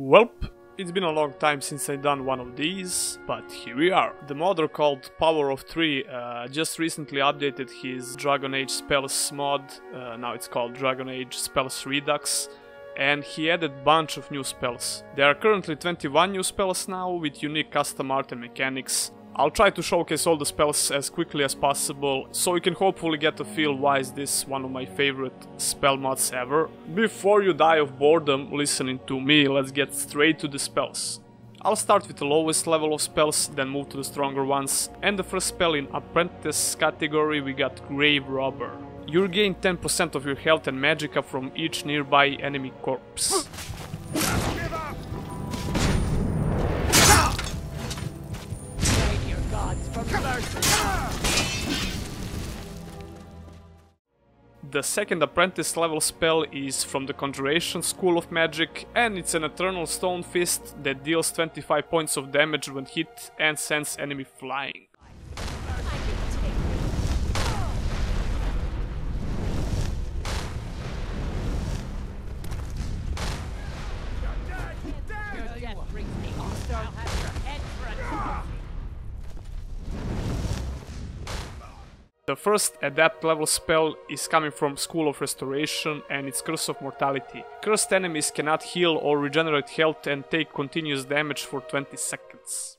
Welp, it's been a long time since I done one of these, but here we are. The modder called powerofthree just recently updated his Dragon Age Spells mod, now it's called Dragon Age Spells Redux, and he added bunch of new spells. There are currently 21 new spells now with unique custom art and mechanics. I'll try to showcase all the spells as quickly as possible, so you can hopefully get a feel why is this one of my favorite spell mods ever. Before you die of boredom listening to me, let's get straight to the spells. I'll start with the lowest level of spells, then move to the stronger ones, and the first spell in Apprentice category we got Grave Robber. You regain 10% of your health and magicka from each nearby enemy corpse. The second apprentice level spell is from the Conjuration School of Magic, and it's an Eternal Stone Fist that deals 25 points of damage when hit and sends enemy flying. The first Adapt level spell is coming from School of Restoration and it's Curse of Mortality. Cursed enemies cannot heal or regenerate health and take continuous damage for 20 seconds.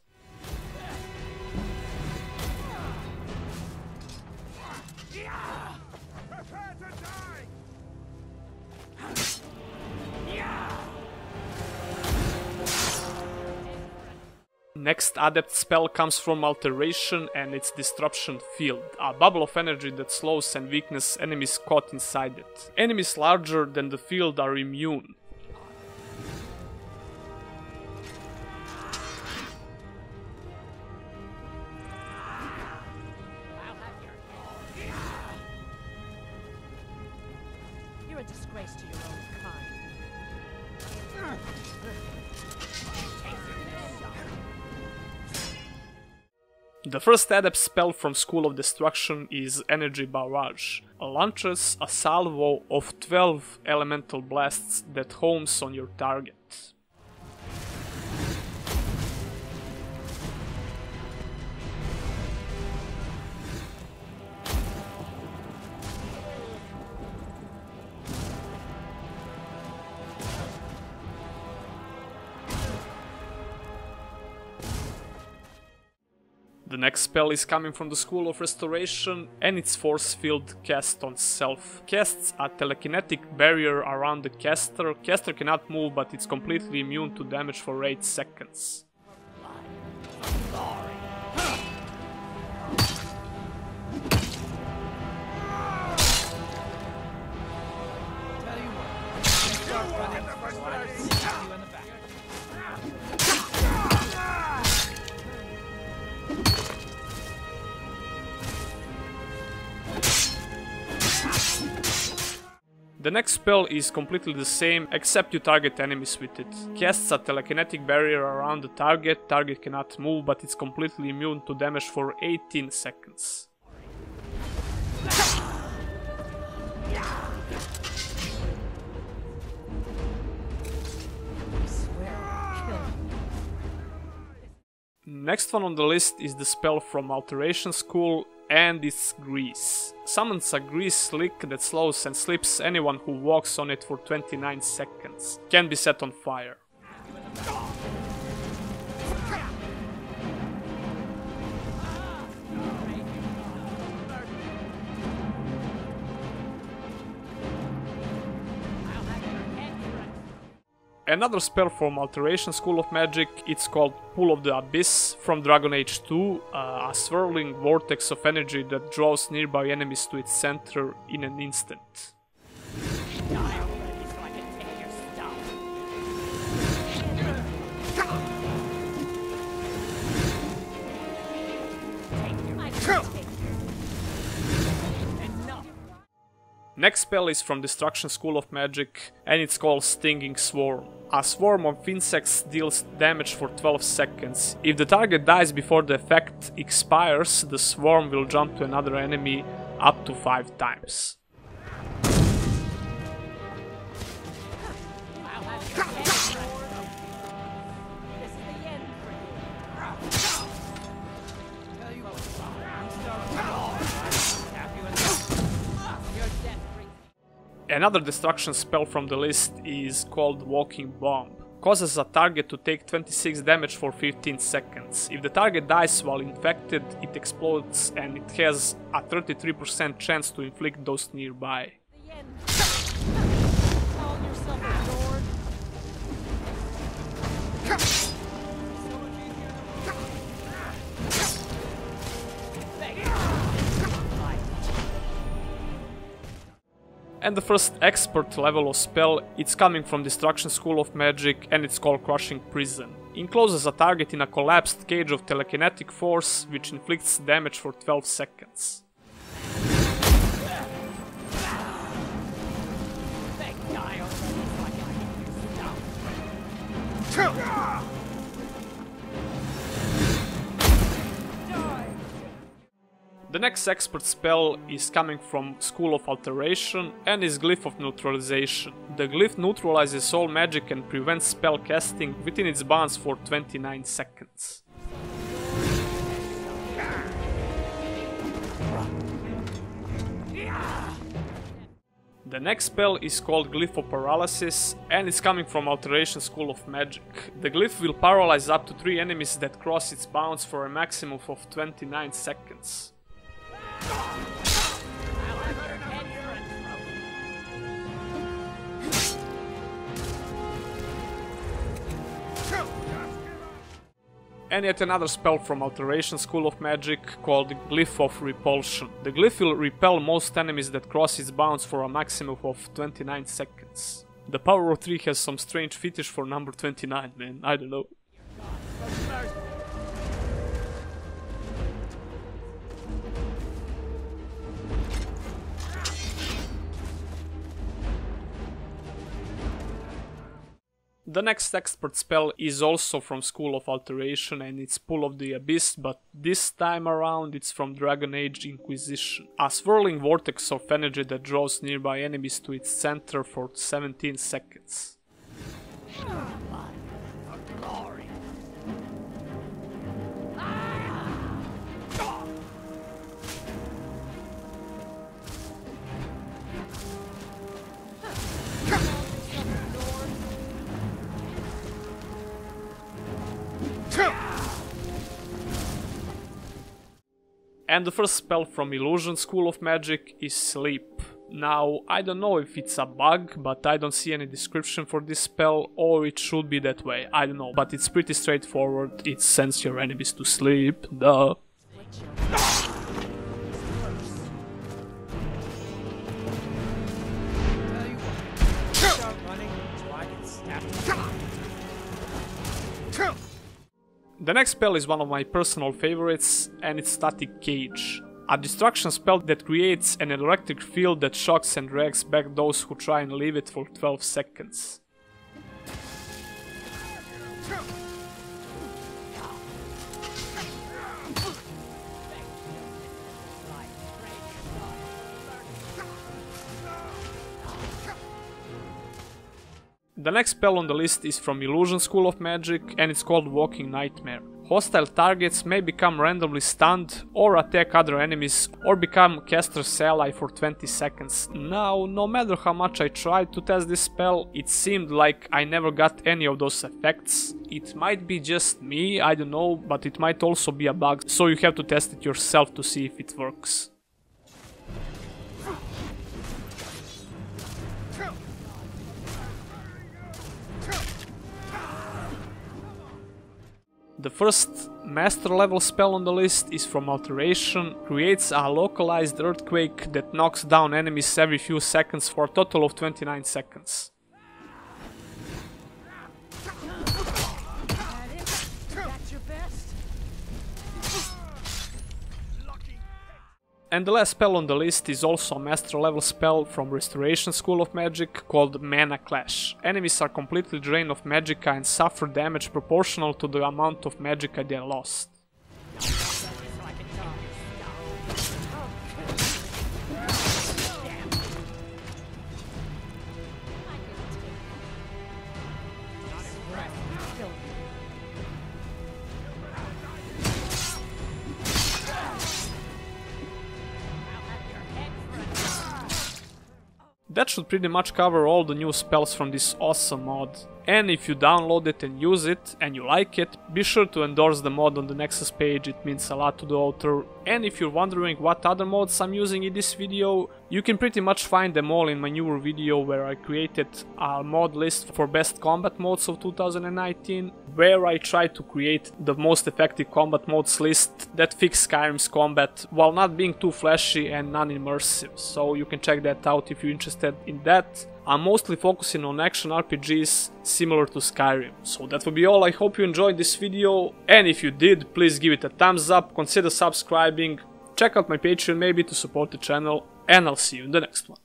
Next Adept spell comes from Alteration and it's Disruption Field, a bubble of energy that slows and weakens enemies caught inside it. Enemies larger than the field are immune. You're a disgrace to your own kind. The first Adept spell from School of Destruction is Energy Barrage. Launches a salvo of 12 elemental blasts that homes on your target. The next spell is coming from the School of Restoration and it's Force Field Cast on Self. Casts a telekinetic barrier around the caster. Caster cannot move but it's completely immune to damage for 8 seconds. The next spell is completely the same, except you target enemies with it. Casts a telekinetic barrier around the target, target cannot move but it's completely immune to damage for 18 seconds. Next one on the list is the spell from Alteration School and it's Grease. Summons a grease slick that slows and slips anyone who walks on it for 29 seconds. Can be set on fire. Another spell from Alteration School of Magic, it's called Pool of the Abyss from Dragon Age 2, a swirling vortex of energy that draws nearby enemies to its center in an instant. Next spell is from Destruction School of Magic and it's called Stinging Swarm. A swarm of insects deals damage for 12 seconds. If the target dies before the effect expires, the swarm will jump to another enemy up to 5 times. Another destruction spell from the list is called Walking Bomb. Causes a target to take 26 damage for 15 seconds. If the target dies while infected, it explodes and it has a 33% chance to inflict those nearby. The end. Call yourself adored. And the first expert level of spell, it's coming from Destruction School of Magic and it's called Crushing Prison. Encloses a target in a collapsed cage of telekinetic force which inflicts damage for 12 seconds. The next expert spell is coming from School of Alteration and is Glyph of Neutralization. The glyph neutralizes all magic and prevents spell casting within its bounds for 29 seconds. The next spell is called Glyph of Paralysis and it's coming from Alteration School of Magic. The glyph will paralyze up to 3 enemies that cross its bounds for a maximum of 29 seconds. And yet another spell from Alteration School of Magic called Glyph of Repulsion. The glyph will repel most enemies that cross its bounds for a maximum of 29 seconds. The power of 3 has some strange fetish for number 29, man, I don't know. The next expert spell is also from School of Alteration and it's Pool of the Abyss, but this time around it's from Dragon Age Inquisition. A swirling vortex of energy that draws nearby enemies to its center for 17 seconds. And the first spell from Illusion School of Magic is Sleep. Now, I don't know if it's a bug, but I don't see any description for this spell, or it should be that way, I don't know. But it's pretty straightforward, it sends your enemies to sleep, duh. The next spell is one of my personal favorites, and it's Static Cage. A destruction spell that creates an electric field that shocks and drags back those who try and leave it for 12 seconds. The next spell on the list is from Illusion School of Magic and it's called Walking Nightmare. Hostile targets may become randomly stunned or attack other enemies or become caster's ally for 20 seconds. Now, no matter how much I tried to test this spell, it seemed like I never got any of those effects. It might be just me, I don't know, but it might also be a bug, so you have to test it yourself to see if it works. The first master level spell on the list is from Alteration, creates a localized earthquake that knocks down enemies every few seconds for a total of 29 seconds. And the last spell on the list is also a master level spell from Restoration School of Magic called Mana Clash. Enemies are completely drained of magicka and suffer damage proportional to the amount of magicka they lost. that should pretty much cover all the new spells from this awesome mod. And if you download it and use it and you like it, be sure to endorse the mod on the Nexus page, it means a lot to the author. And if you're wondering what other mods I'm using in this video, you can pretty much find them all in my newer video where I created a mod list for best combat modes of 2019, where I try to create the most effective combat modes list that fix Skyrim's combat while not being too flashy and non-immersive, so you can check that out if you're interested in that. I'm mostly focusing on action RPGs similar to Skyrim. So that would be all. I hope you enjoyed this video, and if you did, please give it a thumbs up, consider subscribing, check out my Patreon maybe to support the channel, and I'll see you in the next one.